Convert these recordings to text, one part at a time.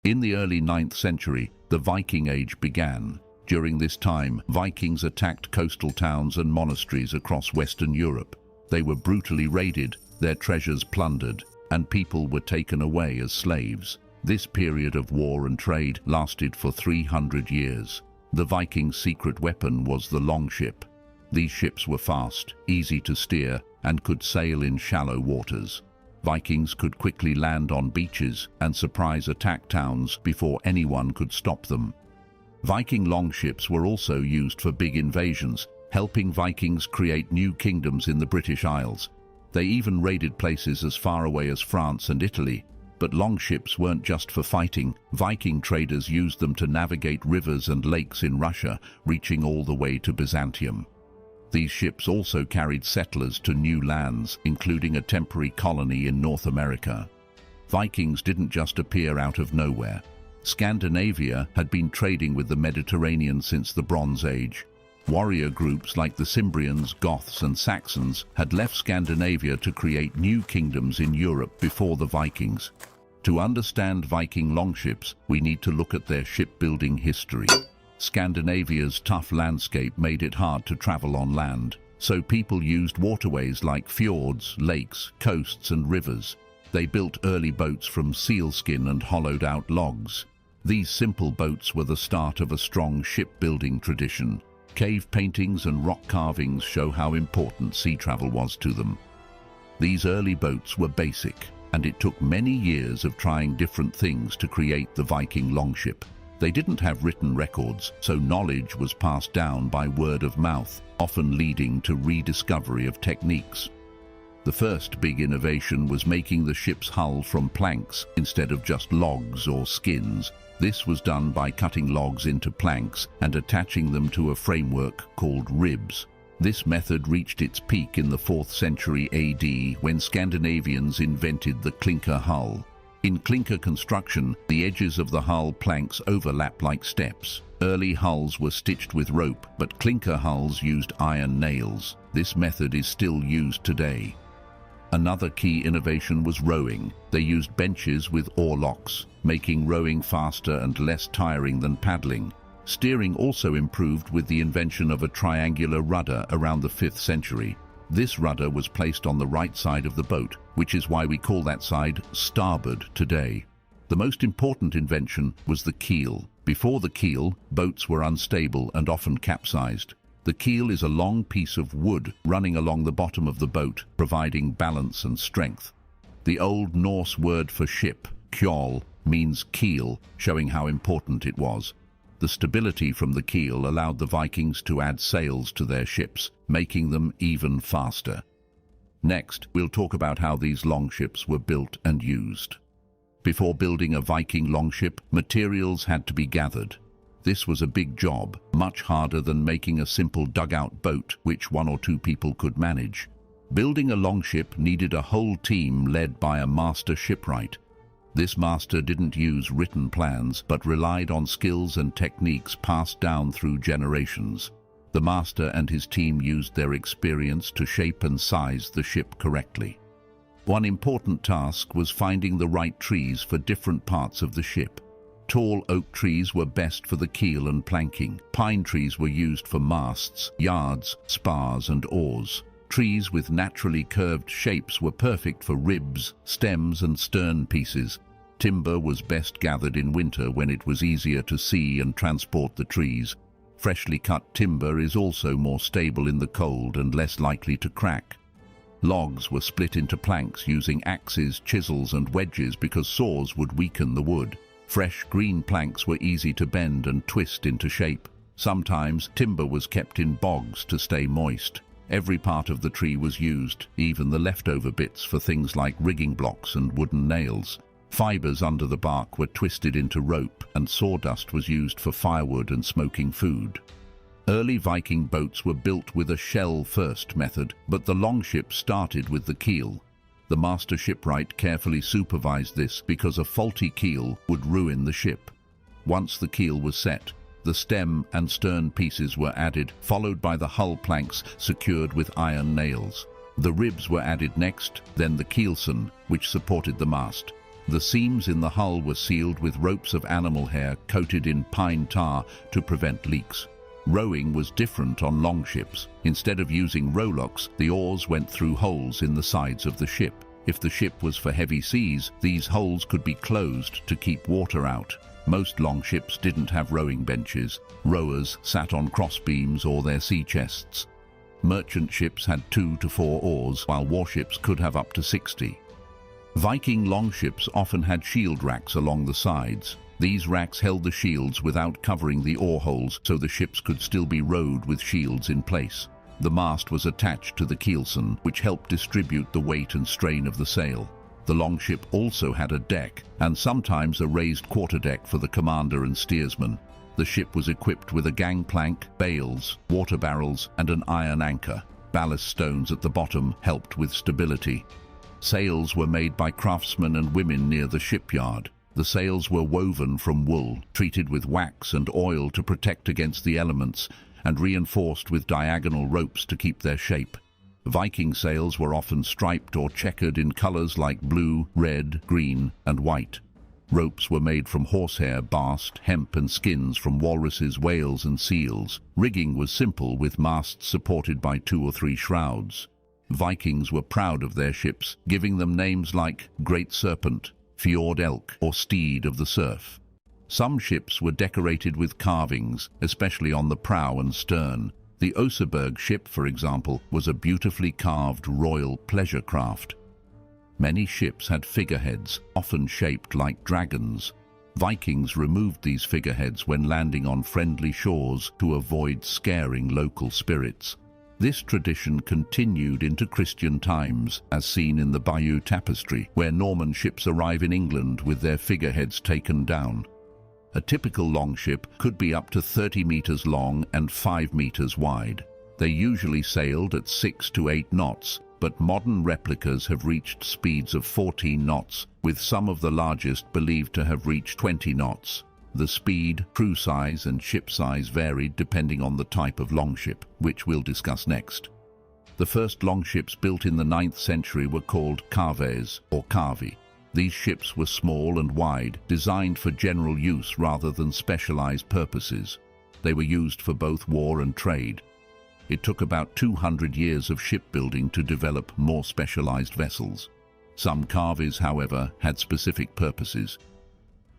In the early 9th century, the Viking Age began. During this time, Vikings attacked coastal towns and monasteries across Western Europe. They were brutally raided, their treasures plundered, and people were taken away as slaves. This period of war and trade lasted for 300 years. The Vikings' secret weapon was the longship. These ships were fast, easy to steer, and could sail in shallow waters. Vikings could quickly land on beaches and surprise attack towns before anyone could stop them. Viking longships were also used for big invasions, helping Vikings create new kingdoms in the British Isles. They even raided places as far away as France and Italy. But longships weren't just for fighting. Viking traders used them to navigate rivers and lakes in Russia, reaching all the way to Byzantium. These ships also carried settlers to new lands, including a temporary colony in North America. Vikings didn't just appear out of nowhere. Scandinavia had been trading with the Mediterranean since the Bronze Age. Warrior groups like the Cimbrians, Goths, and Saxons had left Scandinavia to create new kingdoms in Europe before the Vikings. To understand Viking longships, we need to look at their shipbuilding history. Scandinavia's tough landscape made it hard to travel on land, so people used waterways like fjords, lakes, coasts, and rivers. They built early boats from sealskin and hollowed-out logs. These simple boats were the start of a strong shipbuilding tradition. Cave paintings and rock carvings show how important sea travel was to them. These early boats were basic, and it took many years of trying different things to create the Viking longship. They didn't have written records, so knowledge was passed down by word of mouth, often leading to rediscovery of techniques. The first big innovation was making the ship's hull from planks instead of just logs or skins. This was done by cutting logs into planks and attaching them to a framework called ribs. This method reached its peak in the 4th century AD when Scandinavians invented the clinker hull. In clinker construction, the edges of the hull planks overlap like steps. Early hulls were stitched with rope, but clinker hulls used iron nails. This method is still used today. Another key innovation was rowing. They used benches with oarlocks, making rowing faster and less tiring than paddling. Steering also improved with the invention of a triangular rudder around the 5th century. This rudder was placed on the right side of the boat, which is why we call that side starboard today. The most important invention was the keel. Before the keel, boats were unstable and often capsized. The keel is a long piece of wood running along the bottom of the boat, providing balance and strength. The Old Norse word for ship, kjol, means keel, showing how important it was. The stability from the keel allowed the Vikings to add sails to their ships, making them even faster. Next, we'll talk about how these longships were built and used. Before building a Viking longship, materials had to be gathered. This was a big job, much harder than making a simple dugout boat which 1 or 2 people could manage. Building a longship needed a whole team led by a master shipwright. This master didn't use written plans, but relied on skills and techniques passed down through generations. The master and his team used their experience to shape and size the ship correctly. One important task was finding the right trees for different parts of the ship. Tall oak trees were best for the keel and planking. Pine trees were used for masts, yards, spars, and oars. Trees with naturally curved shapes were perfect for ribs, stems, and stern pieces. Timber was best gathered in winter when it was easier to see and transport the trees. Freshly cut timber is also more stable in the cold and less likely to crack. Logs were split into planks using axes, chisels, and wedges because saws would weaken the wood. Fresh green planks were easy to bend and twist into shape. Sometimes timber was kept in bogs to stay moist. Every part of the tree was used, even the leftover bits, for things like rigging blocks and wooden nails. Fibers under the bark were twisted into rope, and sawdust was used for firewood and smoking food. Early Viking boats were built with a shell-first method, but the longship started with the keel. The master shipwright carefully supervised this because a faulty keel would ruin the ship. Once the keel was set, the stem and stern pieces were added, followed by the hull planks secured with iron nails. The ribs were added next, then the keelson, which supported the mast. The seams in the hull were sealed with ropes of animal hair coated in pine tar to prevent leaks. Rowing was different on longships. Instead of using rowlocks, the oars went through holes in the sides of the ship. If the ship was for heavy seas, these holes could be closed to keep water out. Most longships didn't have rowing benches. Rowers sat on crossbeams or their sea chests. Merchant ships had 2 to 4 oars, while warships could have up to 60. Viking longships often had shield racks along the sides. These racks held the shields without covering the oar holes, so the ships could still be rowed with shields in place. The mast was attached to the keelson, which helped distribute the weight and strain of the sail. The longship also had a deck, and sometimes a raised quarterdeck for the commander and steersman. The ship was equipped with a gangplank, bales, water barrels, and an iron anchor. Ballast stones at the bottom helped with stability. Sails were made by craftsmen and women near the shipyard. The sails were woven from wool, treated with wax and oil to protect against the elements, and reinforced with diagonal ropes to keep their shape. Viking sails were often striped or checkered in colors like blue, red, green, and white. Ropes were made from horsehair, bast, hemp, and skins from walruses, whales, and seals. Rigging was simple, with masts supported by 2 or 3 shrouds. Vikings were proud of their ships, giving them names like Great Serpent, Fjord Elk, or Steed of the Surf. Some ships were decorated with carvings, especially on the prow and stern. The Oseberg ship, for example, was a beautifully carved royal pleasure craft. Many ships had figureheads, often shaped like dragons. Vikings removed these figureheads when landing on friendly shores to avoid scaring local spirits. This tradition continued into Christian times, as seen in the Bayeux Tapestry, where Norman ships arrive in England with their figureheads taken down. A typical longship could be up to 30 meters long and 5 meters wide. They usually sailed at 6 to 8 knots, but modern replicas have reached speeds of 14 knots, with some of the largest believed to have reached 20 knots. The speed, crew size, and ship size varied depending on the type of longship, which we'll discuss next. The first longships built in the 9th century were called caves or cavi. These ships were small and wide, designed for general use rather than specialized purposes. They were used for both war and trade. It took about 200 years of shipbuilding to develop more specialized vessels. Some caves, however, had specific purposes.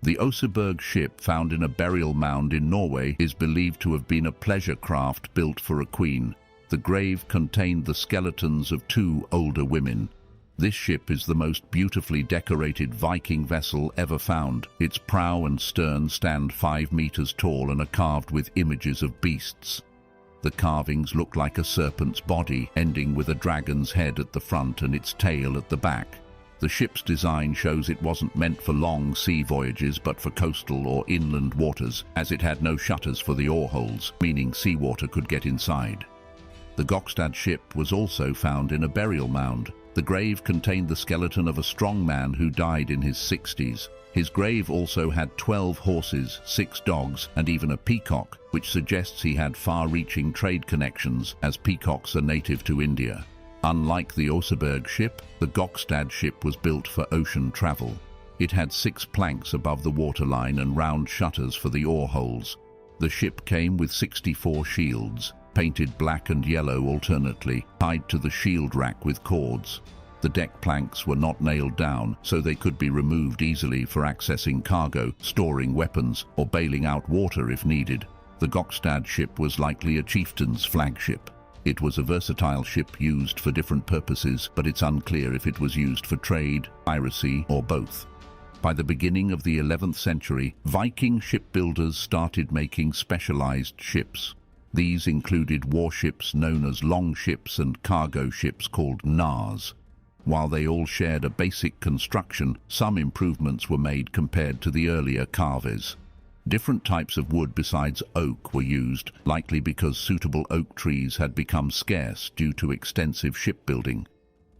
The Oseberg ship, found in a burial mound in Norway, is believed to have been a pleasure craft built for a queen. The grave contained the skeletons of 2 older women. This ship is the most beautifully decorated Viking vessel ever found. Its prow and stern stand 5 meters tall and are carved with images of beasts. The carvings look like a serpent's body, ending with a dragon's head at the front and its tail at the back. The ship's design shows it wasn't meant for long sea voyages but for coastal or inland waters, as it had no shutters for the oar holes, meaning seawater could get inside. The Gokstad ship was also found in a burial mound. The grave contained the skeleton of a strong man who died in his 60s. His grave also had 12 horses, 6 dogs, and even a peacock, which suggests he had far-reaching trade connections, as peacocks are native to India. Unlike the Oseberg ship, the Gokstad ship was built for ocean travel. It had 6 planks above the waterline and round shutters for the oar holes. The ship came with 64 shields, painted black and yellow alternately, tied to the shield rack with cords. The deck planks were not nailed down, so they could be removed easily for accessing cargo, storing weapons, or bailing out water if needed. The Gokstad ship was likely a chieftain's flagship. It was a versatile ship used for different purposes, but it's unclear if it was used for trade, piracy, or both. By the beginning of the 11th century, Viking shipbuilders started making specialized ships. These included warships known as longships and cargo ships called nars. While they all shared a basic construction, some improvements were made compared to the earlier caves. Different types of wood besides oak were used, likely because suitable oak trees had become scarce due to extensive shipbuilding.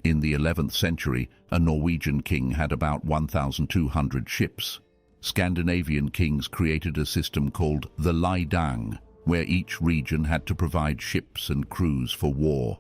In the 11th century, a Norwegian king had about 1,200 ships. Scandinavian kings created a system called the Leidang, where each region had to provide ships and crews for war.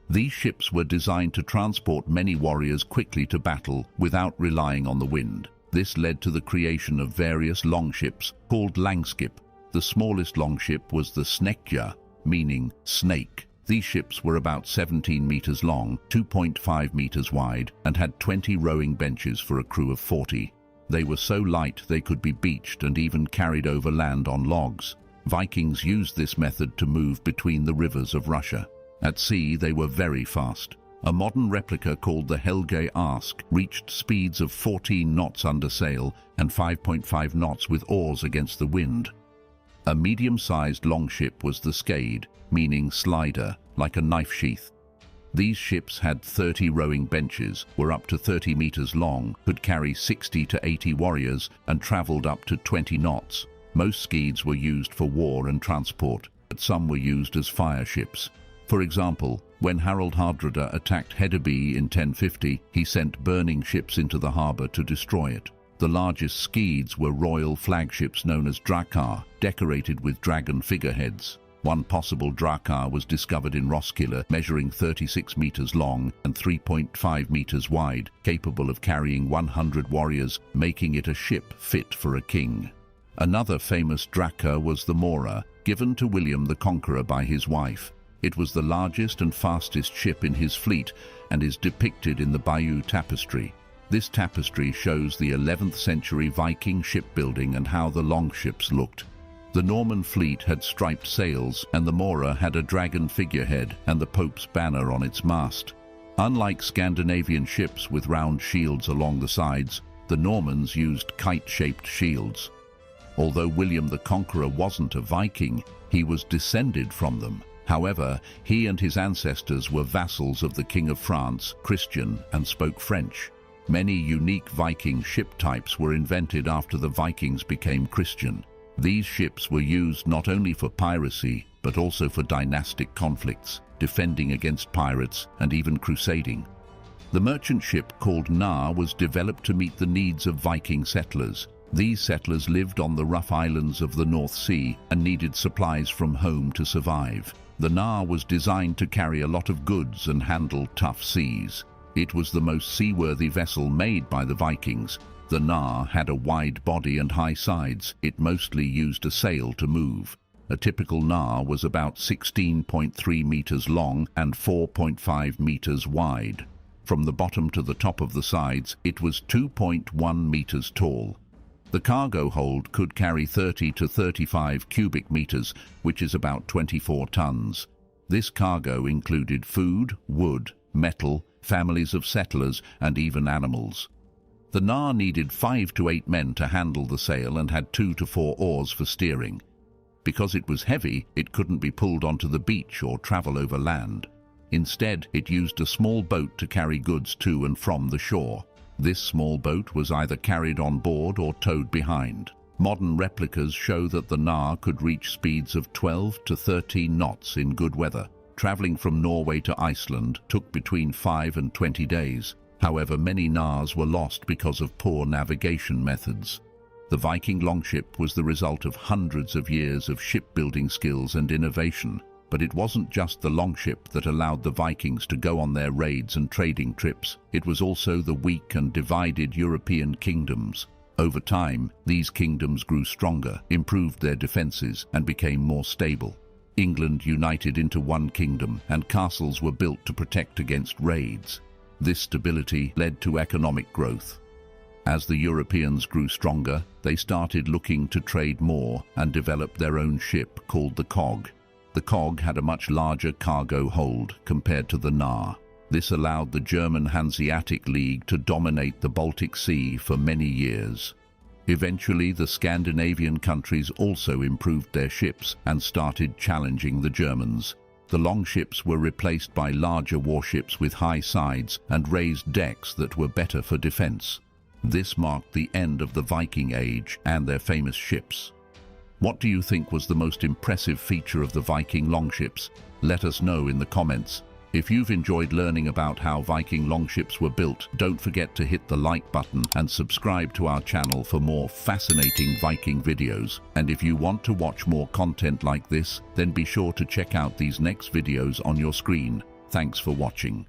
These ships were designed to transport many warriors quickly to battle without relying on the wind. This led to the creation of various longships called longship. The smallest longship was the snekja, meaning snake. These ships were about 17 meters long, 2.5 meters wide, and had 20 rowing benches for a crew of 40. They were so light they could be beached and even carried over land on logs. Vikings used this method to move between the rivers of Russia. At sea, they were very fast. A modern replica called the Helge Ask reached speeds of 14 knots under sail and 5.5 knots with oars against the wind. A medium-sized longship was the skade, meaning slider, like a knife sheath. These ships had 30 rowing benches, were up to 30 meters long, could carry 60 to 80 warriors, and traveled up to 20 knots. Most skedes were used for war and transport, but some were used as fire ships. For example, when Harald Hardrada attacked Hedeby in 1050, he sent burning ships into the harbour to destroy it. The largest skedes were royal flagships known as drakar, decorated with dragon figureheads. One possible drakar was discovered in Roskilde, measuring 36 meters long and 3.5 meters wide, capable of carrying 100 warriors, making it a ship fit for a king. Another famous drakar was the Mora, given to William the Conqueror by his wife. It was the largest and fastest ship in his fleet and is depicted in the Bayeux Tapestry. This tapestry shows the 11th century Viking shipbuilding and how the longships looked. The Norman fleet had striped sails, and the Mora had a dragon figurehead and the Pope's banner on its mast. Unlike Scandinavian ships with round shields along the sides, the Normans used kite-shaped shields. Although William the Conqueror wasn't a Viking, he was descended from them. However, he and his ancestors were vassals of the King of France, Christian, and spoke French. Many unique Viking ship types were invented after the Vikings became Christian. These ships were used not only for piracy, but also for dynastic conflicts, defending against pirates, and even crusading. The merchant ship called Nar was developed to meet the needs of Viking settlers. These settlers lived on the rough islands of the North Sea and needed supplies from home to survive. The Nar was designed to carry a lot of goods and handle tough seas. It was the most seaworthy vessel made by the Vikings. The Nar had a wide body and high sides. It mostly used a sail to move. A typical Nar was about 16.3 meters long and 4.5 meters wide. From the bottom to the top of the sides, it was 2.1 meters tall. The cargo hold could carry 30 to 35 cubic meters, which is about 24 tons. This cargo included food, wood, metal, families of settlers, and even animals. The Nar needed 5 to 8 men to handle the sail and had 2 to 4 oars for steering. Because it was heavy, it couldn't be pulled onto the beach or travel over land. Instead, it used a small boat to carry goods to and from the shore. This small boat was either carried on board or towed behind. Modern replicas show that the Nar could reach speeds of 12 to 13 knots in good weather. Traveling from Norway to Iceland took between 5 and 20 days. However, many Nars were lost because of poor navigation methods. The Viking longship was the result of hundreds of years of shipbuilding skills and innovation. But it wasn't just the longship that allowed the Vikings to go on their raids and trading trips. It was also the weak and divided European kingdoms. Over time, these kingdoms grew stronger, improved their defenses, and became more stable. England united into one kingdom, and castles were built to protect against raids. This stability led to economic growth. As the Europeans grew stronger, they started looking to trade more and developed their own ship called the cog. The cog had a much larger cargo hold compared to the Nar. This allowed the German Hanseatic League to dominate the Baltic Sea for many years. Eventually, the Scandinavian countries also improved their ships and started challenging the Germans. The longships were replaced by larger warships with high sides and raised decks that were better for defense. This marked the end of the Viking Age and their famous ships. What do you think was the most impressive feature of the Viking longships? Let us know in the comments. If you've enjoyed learning about how Viking longships were built, don't forget to hit the like button and subscribe to our channel for more fascinating Viking videos. And if you want to watch more content like this, then be sure to check out these next videos on your screen. Thanks for watching.